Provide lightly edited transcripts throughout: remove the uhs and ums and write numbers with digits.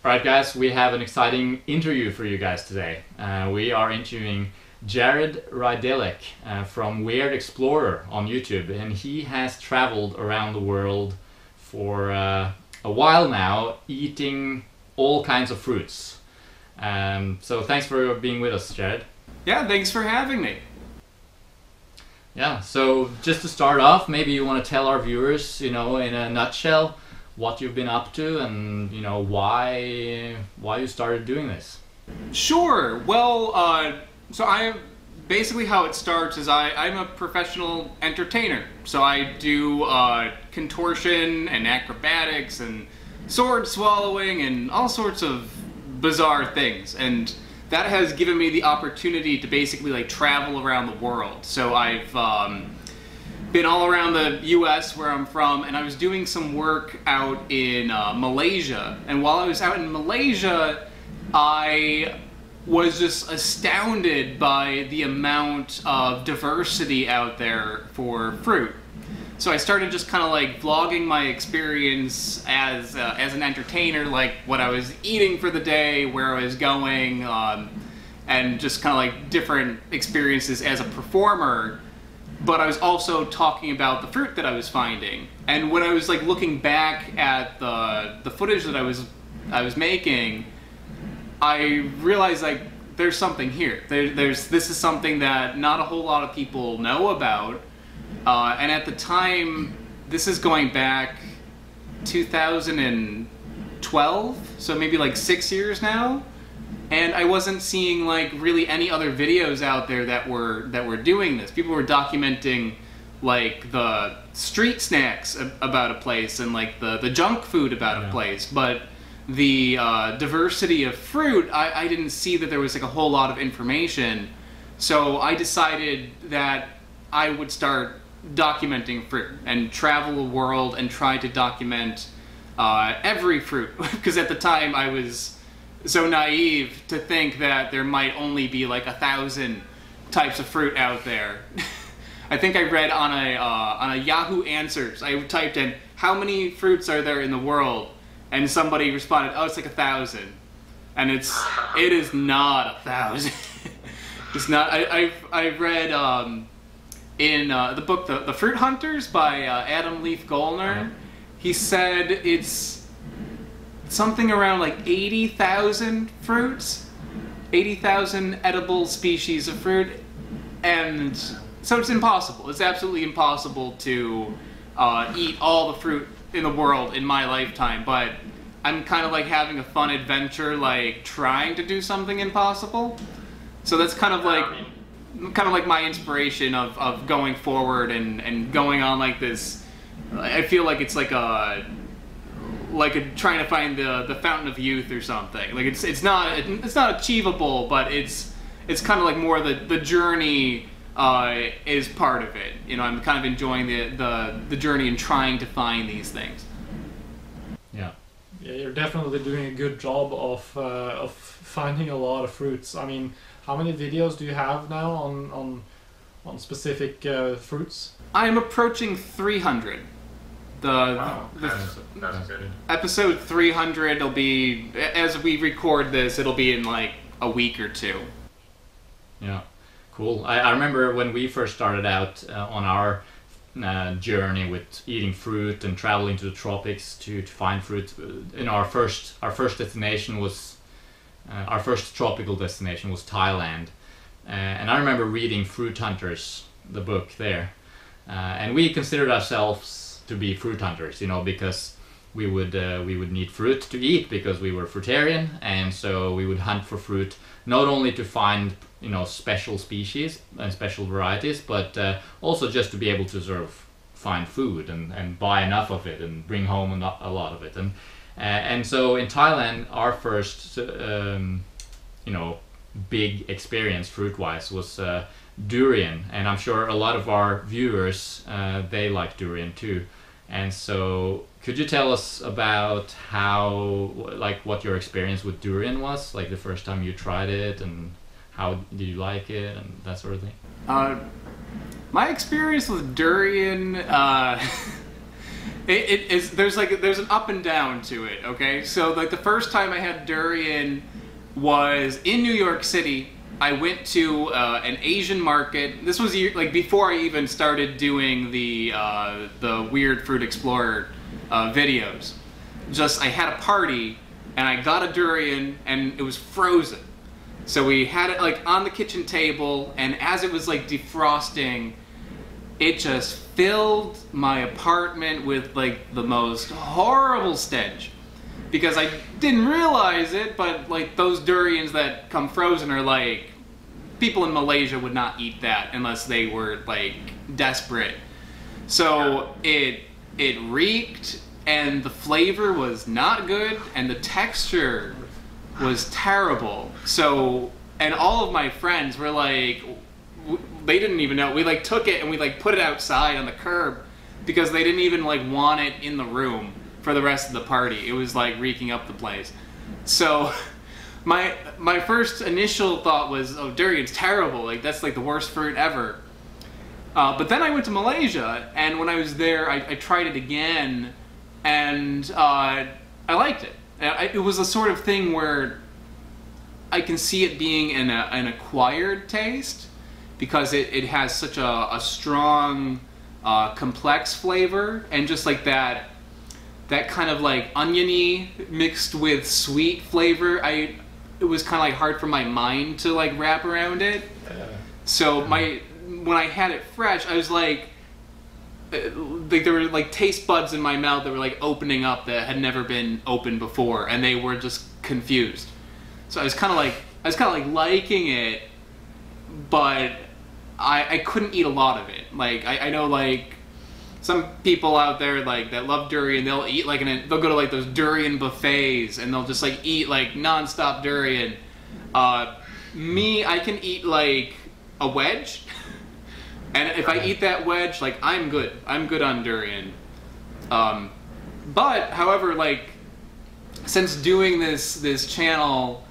Alright guys, we have an exciting interview for you guys today. We are interviewing Rydelek from Weird Explorer on YouTube, and he has traveled around the world for a while now, eating all kinds of fruits. So thanks for being with us, Jared. Yeah, thanks for having me. Yeah, so just to start off, maybe you want to tell our viewers, in a nutshell, what you've been up to and, why you started doing this. Sure. Well, so basically how it starts is I'm a professional entertainer. So I do contortion and acrobatics and sword swallowing and all sorts of bizarre things. And that has given me the opportunity to basically travel around the world. So I've been all around the US where I'm from, and I was doing some work out in Malaysia. And while I was out in Malaysia, I was just astounded by the amount of diversity out there for fruit. So I started just kind of vlogging my experience as an entertainer, like what I was eating for the day, where I was going, and just kind of different experiences as a performer. But I was also talking about the fruit that I was finding. And when I was looking back at the footage that I was making, I realized there's something here. This is something that not a whole lot of people know about. And at the time, this is going back 2012, so maybe 6 years now. And I wasn't seeing really any other videos out there that were doing this. People were documenting the street snacks about a place and the junk food about a place, but the diversity of fruit, I didn't see that there was a whole lot of information. So I decided that I would start documenting fruit and travel the world and try to document every fruit, because at the time I was so naive to think that there might only be 1,000 types of fruit out there. I think I read on a Yahoo Answers, I typed in how many fruits are there in the world, and somebody responded, oh, it's 1,000, and it is not 1,000. It's not. I've read in the book The Fruit Hunters by Adam Leaf Gollner. He said it's something around 80,000 fruits, 80,000 edible species of fruit, and so it's impossible. It's absolutely impossible to eat all the fruit in the world in my lifetime, but I'm kind of having a fun adventure, trying to do something impossible. So that's kind of my inspiration of going forward and going on this. I feel it's trying to find the fountain of youth or something. It's not achievable, but it's kind of more the journey is part of it. I'm kind of enjoying the journey and trying to find these things. Yeah. Yeah, you're definitely doing a good job of finding a lot of fruits. I mean, how many videos do you have now on specific fruits? I'm approaching 300. Wow. That's good. Episode 300 will be, as we record this, it'll be in a week or two. Yeah, cool. I remember when we first started out on our journey with eating fruit and traveling to the tropics to find fruit. Our first destination was our first tropical destination was Thailand, and I remember reading Fruit Hunters, the book there, and we considered ourselves to be fruit hunters, because we would need fruit to eat because we were fruitarian, and so we would hunt for fruit not only to find special species and special varieties, but also just to be able to sort of find food and buy enough of it and bring home a lot of it. And so in Thailand, our first big experience fruit-wise was durian, and I'm sure a lot of our viewers they like durian too. And so could you tell us about how what your experience with durian was, the first time you tried it, and how did you like it and that sort of thing? My experience with durian It is. There's an up and down to it. Okay, so like the first time I had durian was in New York City. I went to an Asian market. This was like before I even started doing the Weird Fruit Explorer videos. Just I had a party and I got a durian and it was frozen. So we had it like on the kitchen table, and as it was like defrosting, it just filled my apartment with like the most horrible stench. Because I didn't realize it, but like those durians that come frozen are like, people in Malaysia would not eat that unless they were like desperate. So it reeked, and the flavor was not good, and the texture was terrible. So, and all of my friends were like, they didn't even know. We like took it and we like put it outside on the curb because they didn't even like want it in the room for the rest of the party. It was like reeking up the place. So my first initial thought was, oh, durian's terrible. Like that's like the worst fruit ever. But then I went to Malaysia, and when I was there, I tried it again, and I liked it. It was a sort of thing where I can see it being an acquired taste because it has such a strong, complex flavor, and just like that kind of like oniony mixed with sweet flavor. It was kind of like hard for my mind to like wrap around it. So when I had it fresh, I was like there were like taste buds in my mouth that were like opening up that had never been opened before, and they were just confused. So I was kind of like liking it, but I couldn't eat a lot of it. Like I know like some people out there like that love durian, they'll eat like they'll go to like those durian buffets and they'll just like eat like non-stop durian. Me, I can eat like a wedge. And if I eat that wedge, like I'm good. I'm good on durian. But however, like since doing this channel,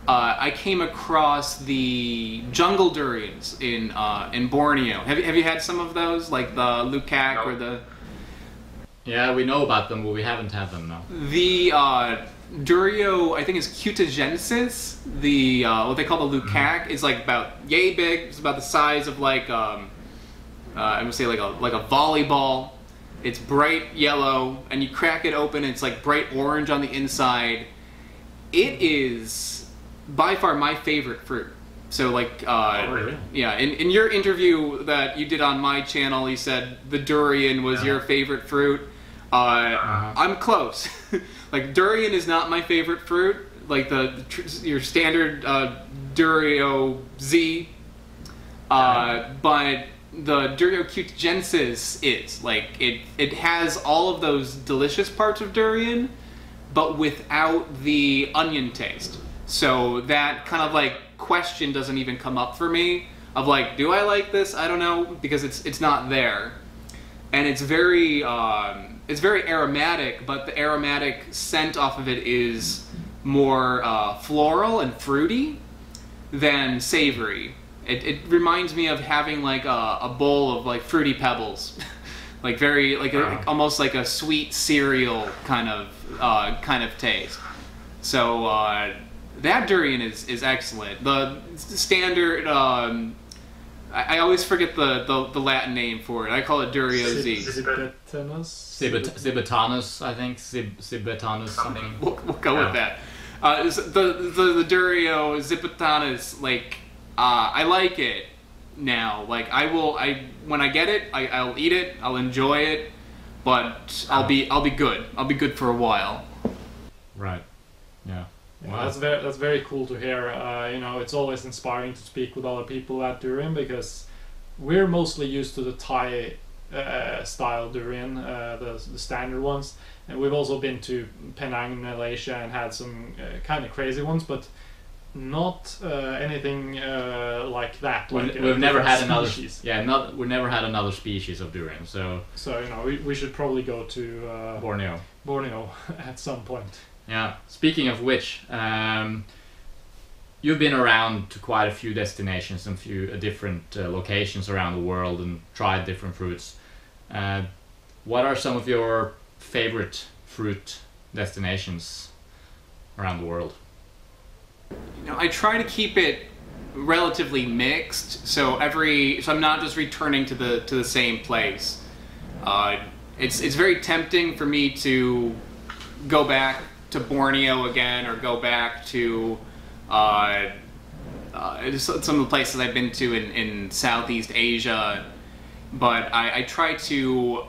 I came across the jungle durians in Borneo. Have you had some of those, like the lukak or the? Yeah, we know about them, but we haven't had them now. The Durio, I think, is cutagensis. The what they call the lukak is like about yay big. It's about the size of like I would say like a volleyball. It's bright yellow, and you crack it open, and it's like bright orange on the inside. It is by far my favorite fruit. So like oh, really? Yeah, in your interview that you did on my channel, you said the durian was your favorite fruit. I'm close. Like durian is not my favorite fruit. Like your standard Durio Z, but the Durio cutagensis is like it has all of those delicious parts of durian, but without the onion taste. So that kind of like question doesn't even come up for me of like, do I like this? I don't know, because it's not there, and it's very aromatic, but the aromatic scent off of it is more floral and fruity than savory. It reminds me of having like a bowl of like Fruity Pebbles, like very like almost like a sweet cereal kind of taste. So that durian is excellent. The standard I always forget the Latin name for it. I call it Durio Z. Zibetanus, I think. Zibetanus something. We'll go with that. The Durio Zibetanus, like I like it now. Like when I get it, I'll eat it. I'll enjoy it, but I'll be good. I'll be good for a while. Right. Yeah. Wow. That's very cool to hear. You know, it's always inspiring to speak with other people about durian, because we're mostly used to the Thai style durian, the standard ones, and we've also been to Penang, Malaysia, and had some kind of crazy ones, but not anything like that. We've never had another. Yeah, we never had another species of durian. So you know, we should probably go to Borneo at some point. Yeah. Speaking of which, you've been around to quite a few destinations and few different locations around the world and tried different fruits. what are some of your favorite fruit destinations around the world? You know, I try to keep it relatively mixed, so I'm not just returning to the same place. It's very tempting for me to go back to Borneo again, or go back to some of the places I've been to in Southeast Asia, but I try to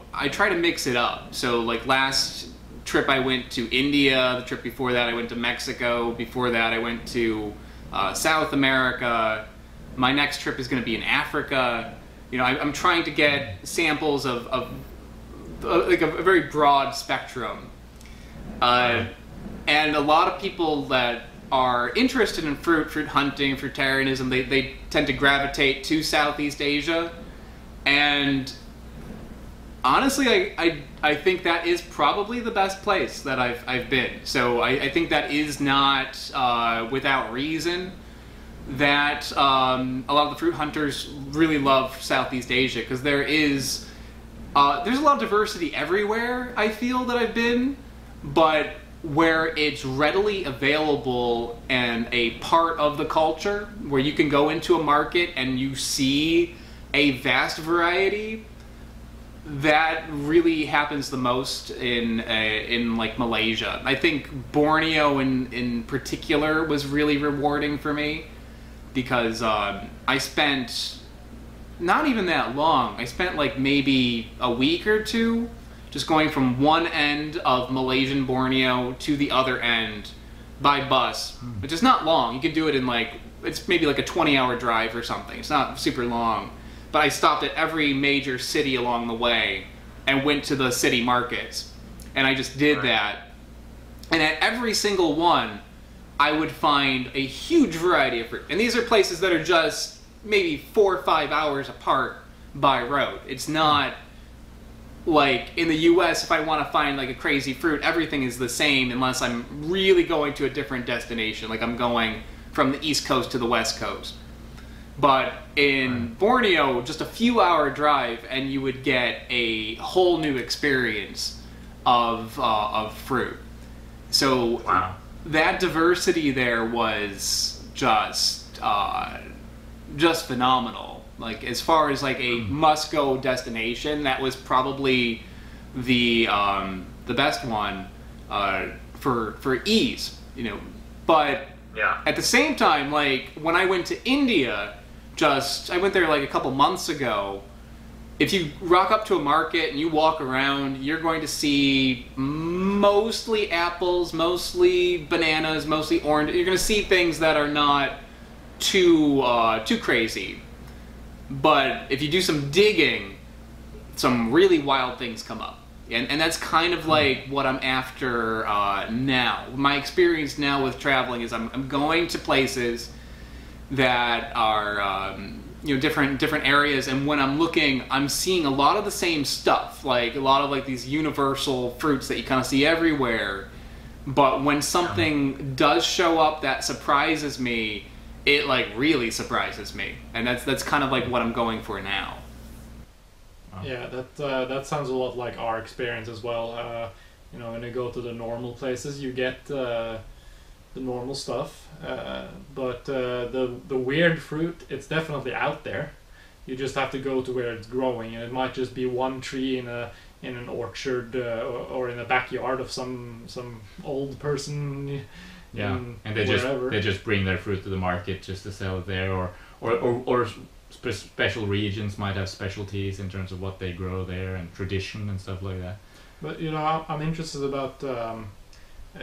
mix it up. So like last trip I went to India, the trip before that I went to Mexico, before that I went to South America. My next trip is going to be in Africa. You know, I'm trying to get samples of like a very broad spectrum. And a lot of people that are interested in fruit hunting, fruitarianism, they tend to gravitate to Southeast Asia. And honestly, I think that is probably the best place that I've been. So I think that is not without reason that a lot of the fruit hunters really love Southeast Asia, because there's a lot of diversity everywhere, I feel, that I've been, but where it's readily available and a part of the culture, where you can go into a market and you see a vast variety, that really happens the most in like Malaysia. I think Borneo in particular was really rewarding for me, because I spent not even that long. I spent like maybe a week or two just going from one end of Malaysian Borneo to the other end by bus, which is not long. You can do it in like, it's maybe like a 20-hour drive or something. It's not super long. But I stopped at every major city along the way and went to the city markets. And I just did that. And at every single one, I would find a huge variety of fruit. And these are places that are just maybe 4 or 5 hours apart by road. It's not like in the US, if I want to find like a crazy fruit, everything is the same unless I'm really going to a different destination. Like I'm going from the East Coast to the West Coast. But in Borneo, just a few hour drive, and you would get a whole new experience of fruit. So that diversity there was just phenomenal. Like as far as like a must-go destination, that was probably the best one for ease, you know. But at the same time, like when I went to India, I went there like a couple months ago. If you rock up to a market and you walk around, you're going to see mostly apples, mostly bananas, mostly orange. You're going to see things that are not too crazy. But if you do some digging, some really wild things come up. And that's kind of like what I'm after now. My experience now with traveling is I'm going to places that are different areas, and when I'm looking, I'm seeing a lot of the same stuff, like a lot of like these universal fruits that you kind of see everywhere. But when something does show up that surprises me, it like really surprises me, and that's kind of like what I'm going for now. Yeah, that sounds a lot like our experience as well. You know, when you go to the normal places, you get the normal stuff, but the weird fruit, it's definitely out there. You just have to go to where it's growing, and it might just be one tree in an orchard or in a backyard of some old person. Yeah, and they just bring their fruit to the market just to sell it there, or special regions might have specialties in terms of what they grow there and tradition and stuff like that. But you know, I'm interested about.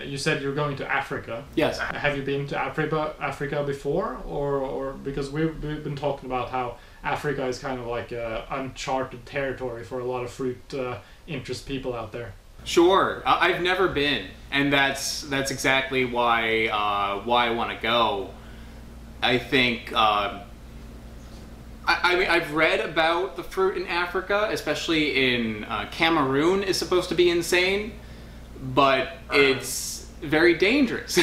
You said you're going to Africa. Yes. Have you been to Africa before, or because we've been talking about how Africa is kind of like uncharted territory for a lot of fruit interest people out there. Sure, I've never been, and that's exactly why I want to go. I think I mean, I've read about the fruit in Africa, especially in Cameroon is supposed to be insane, but it's very dangerous.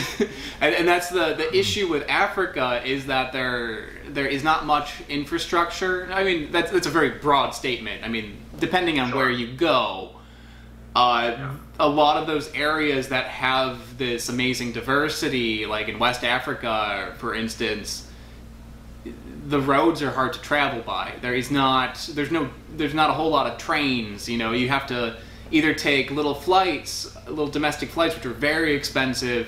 and that's the issue with Africa, is that there is not much infrastructure. I mean, that's a very broad statement. I mean, depending on where you go, A lot of those areas that have this amazing diversity, like in West Africa, for instance, the roads are hard to travel by. There's not a whole lot of trains. You know, you have to either take little domestic flights, which are very expensive,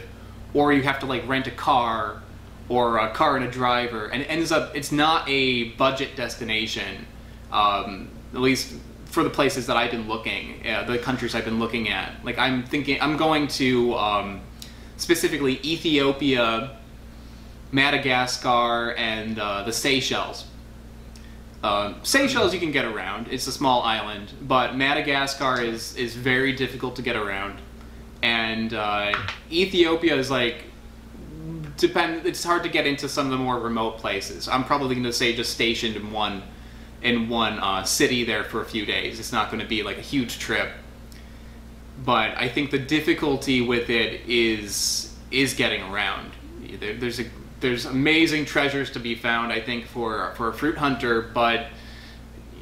or you have to like rent a car or a car and a driver, and it ends up it's not a budget destination, at least for the places that I've been looking, the countries I've been looking at. Like I'm going to specifically Ethiopia, Madagascar, and the Seychelles. Seychelles you can get around. It's a small island, but Madagascar is very difficult to get around. And Ethiopia is like, it's hard to get into some of the more remote places. I'm probably going to say just stationed in one city there for a few days. It's not going to be like a huge trip. But I think the difficulty with it is getting around. There's amazing treasures to be found, I think, for a fruit hunter, but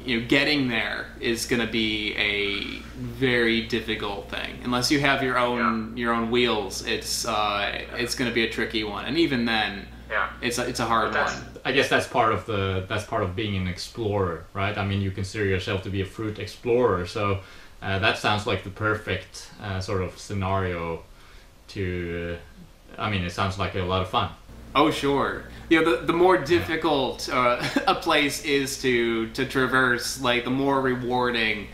you know, getting there is going to be a very difficult thing. Unless you have your own wheels, it's going to be a tricky one. And even then, it's a hard one. I guess that's part of being an explorer, right? I mean, you consider yourself to be a fruit explorer, so that sounds like the perfect sort of scenario to. I mean, it sounds like a lot of fun. Oh, sure. You know, the more difficult a place is to traverse, like the more rewarding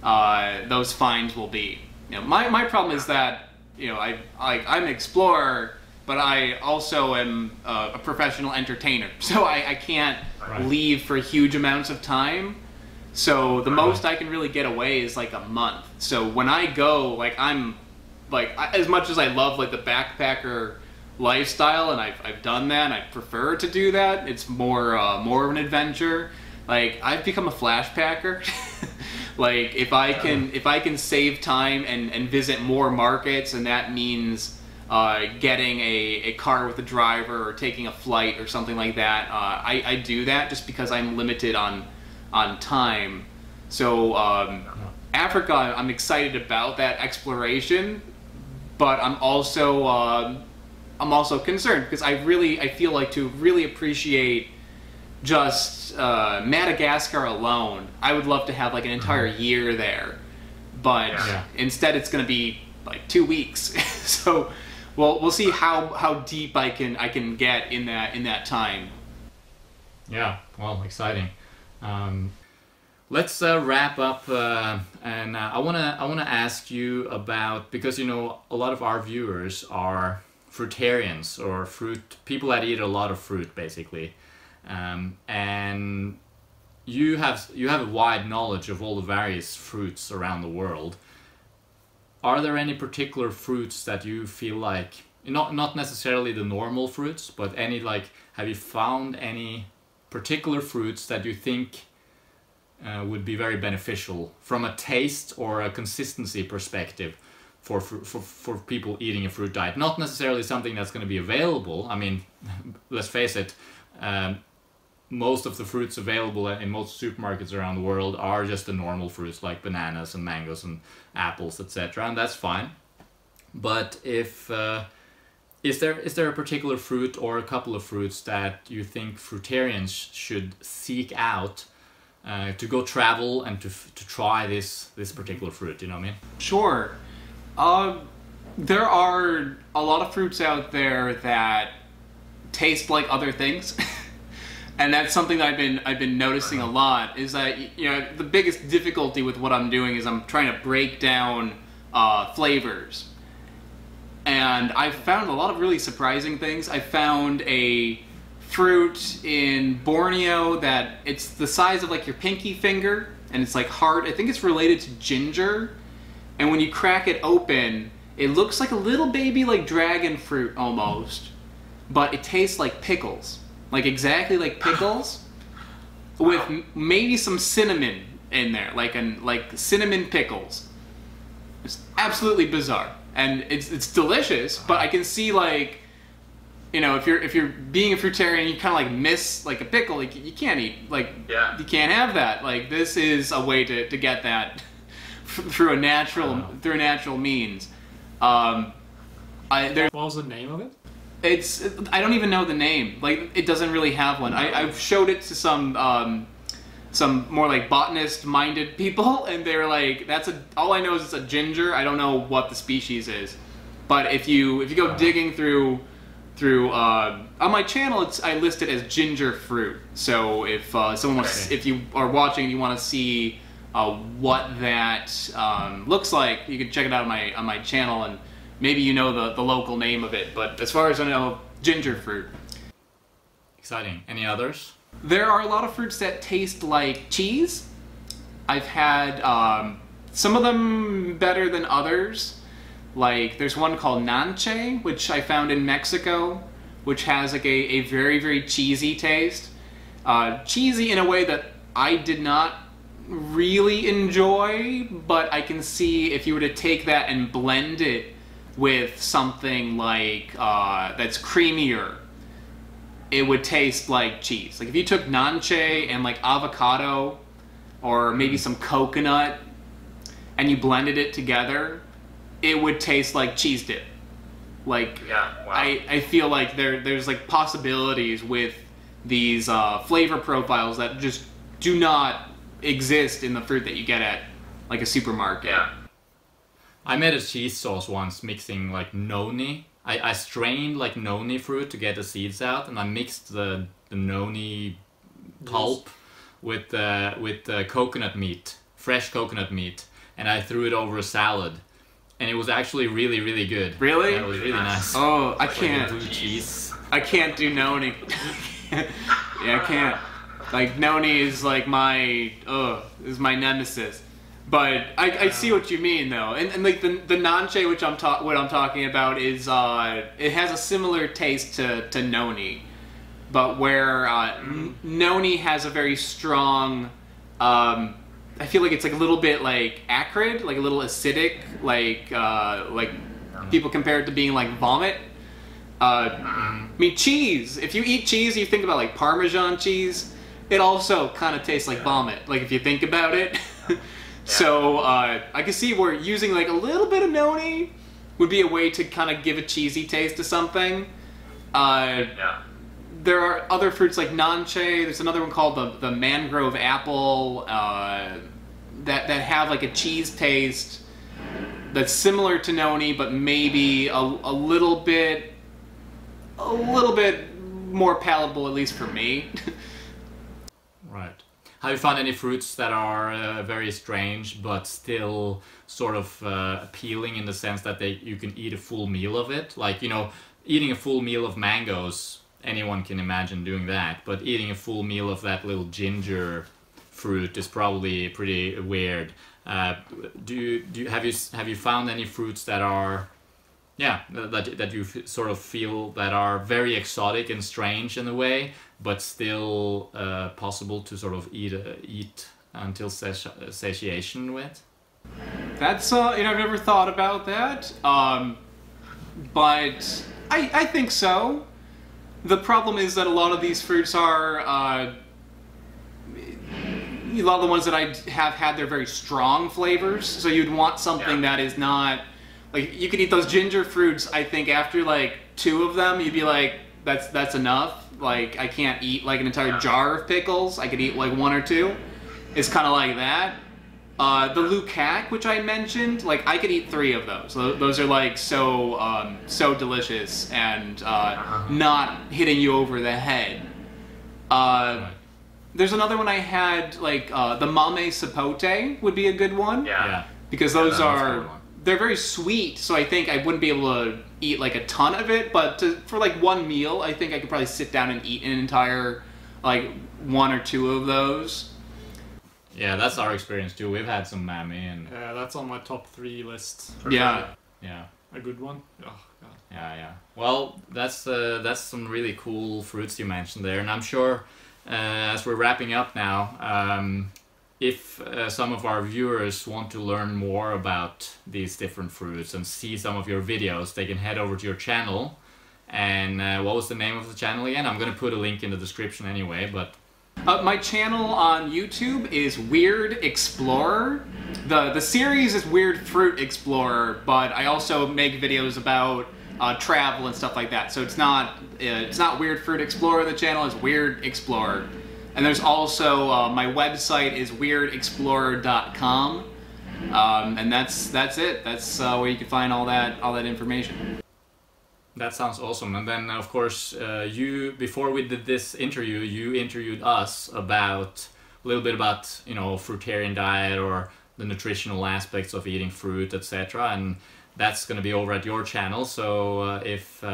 those finds will be. You know, my problem is that, you know, I'm an explorer, but I also am a professional entertainer, so I can't leave for huge amounts of time. So the most I can really get away is like a month. So when I go, like I'm like, as much as I love like the backpacker lifestyle, and I've done that, and I prefer to do that. It's more of an adventure. Like I've become a flash packer. Like if I can save time and visit more markets, and that means getting a car with a driver or taking a flight or something like that, I do that just because I'm limited on time. So Africa, I'm excited about that exploration, but I'm also concerned because I feel like to really appreciate just Madagascar alone, I would love to have like an entire year there, but instead it's going to be like 2 weeks. So we'll see how deep I can get in that time. Yeah, well, exciting. Let's wrap up, and I wanna ask you about, because you know a lot of our viewers are fruitarians, or people that eat a lot of fruit, basically, and you have a wide knowledge of all the various fruits around the world. Are there any particular fruits that you feel like, not necessarily the normal fruits, but any, like, have you found any particular fruits that you think would be very beneficial from a taste or a consistency perspective for people eating a fruit diet? Not necessarily something that's going to be available. I mean, let's face it, most of the fruits available in most supermarkets around the world are just the normal fruits like bananas and mangoes and apples, etc., and that's fine. But if is there a particular fruit or a couple of fruits that you think fruitarians should seek out to go travel and to try this particular fruit? You know what I mean? Sure. There are a lot of fruits out there that taste like other things. And that's something that I've been noticing a lot, is that, you know, the biggest difficulty with what I'm doing is I'm trying to break down flavors. And I've found a lot of really surprising things. I found a fruit in Borneo that it's the size of like your pinky finger, and it's like hard. I think it's related to ginger. And when you crack it open, it looks like a little baby like dragon fruit almost, but it tastes like pickles. Like exactly like pickles, with maybe some cinnamon in there, like cinnamon pickles. It's absolutely bizarre, and it's delicious. But I can see, like, you know, if you're being a fruitarian, you kind of like miss like a pickle. Like you can't eat, like, you can't have that. Like this is a way to get that. through a natural means. What was the name of it? I don't even know the name. Like, it doesn't really have one. I've showed it to some more like botanist-minded people, and they're like, all I know is it's a ginger. I don't know what the species is, but if you go digging through on my channel, I list it as ginger fruit. So if someone wants, if you are watching and you want to see what that looks like, you can check it out on my channel, and maybe you know the local name of it. But as far as I know, ginger fruit. Exciting. Any others? There are a lot of fruits that taste like cheese. I've had some of them better than others. Like, there's one called nanche, which I found in Mexico, which has like a very, very cheesy taste. Cheesy in a way that I did not really enjoy, but I can see if you were to take that and blend it with something like that's creamier, it would taste like cheese. Like if you took nanche and like avocado or maybe some coconut and you blended it together, it would taste like cheese dip. Like, yeah, wow. I feel like there's like possibilities with these flavor profiles that just do not exist in the fruit that you get at like a supermarket. Yeah. I made a cheese sauce once mixing like noni. I strained like noni fruit to get the seeds out, and I mixed the noni pulp with coconut meat, fresh coconut meat, and I threw it over a salad. And it was actually really, really good. Really? Yeah, it was really nice. Oh, I Like can't. blue cheese. I can't do noni. Yeah, I can't. Like, noni is like is my nemesis. But I see what you mean though, and like the nanche, which what I'm talking about is it has a similar taste to noni, but where noni has a very strong, I feel like it's like a little bit like acrid, like a little acidic, like people compare it to being like vomit. I mean, cheese. If you eat cheese, you think about like Parmesan cheese. It also kind of tastes like vomit. Like if you think about it. So I can see where using like a little bit of noni would be a way to kind of give a cheesy taste to something. There are other fruits like nanche. There's another one called the mangrove apple that have like a cheese taste that's similar to noni, but maybe a little bit more palatable, at least for me. Right. Have you found any fruits that are very strange but still sort of appealing in the sense that you can eat a full meal of it? Like, you know, eating a full meal of mangoes, anyone can imagine doing that, but eating a full meal of that little ginger fruit is probably pretty weird. Have you found any fruits that are that you sort of feel that are very exotic and strange in a way, but still possible to sort of eat until satiation with? That's I've never thought about that, but I think so. The problem is that a lot of these fruits are a lot of the ones that I have had, they're very strong flavors, so you'd want something that is not like, you could eat those ginger fruits. I think after like 2 of them, you'd be like, that's enough. Like, I can't eat like an entire jar of pickles. I could eat like 1 or 2. It's kind of like that. The lucac, which I mentioned, like I could eat 3 of those. Those are like so delicious and not hitting you over the head. There's another one I had, like the mame sapote would be a good one. Yeah. Because those they're very sweet, so I think I wouldn't be able to eat like a ton of it, but for like 1 meal, I think I could probably sit down and eat an entire like 1 or 2 of those. Yeah, that's our experience too. We've had some mame and Yeah, that's on my top 3 list. Yeah. yeah. A good one. Oh god. Yeah. Well, that's some really cool fruits you mentioned there, and I'm sure as we're wrapping up now, if some of our viewers want to learn more about these different fruits and see some of your videos, they can head over to your channel. And what was the name of the channel again? I'm going to put a link in the description anyway, but My channel on YouTube is Weird Explorer. The series is Weird Fruit Explorer, but I also make videos about travel and stuff like that. So it's not Weird Fruit Explorer. The channel is Weird Explorer. And there's also my website is weirdexplorer.com, and that's it. That's where you can find all that information. That sounds awesome. And then, of course, before we did this interview, you interviewed us about a little bit about, you know, fruitarian diet or the nutritional aspects of eating fruit, etc. And that's going to be over at your channel. So if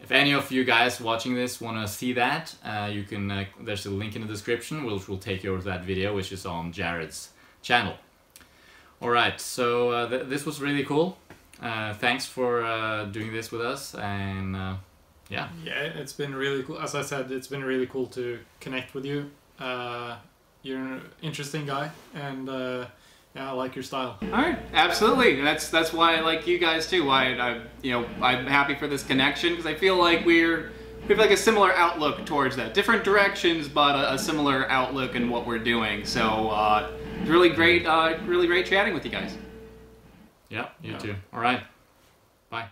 any of you guys watching this want to see that, you can. There's a link in the description, which will take you over to that video, which is on Jared's channel. All right. So this was really cool. Thanks for doing this with us, and yeah. Yeah, it's been really cool. As I said, it's been really cool to connect with you. You're an interesting guy, and yeah, I like your style. All right, absolutely. That's why I like you guys too. Why I'm happy for this connection, because I feel like we have like a similar outlook towards that. Different directions, but a similar outlook in what we're doing. So it's really great chatting with you guys. Yeah, you too. All right. Bye.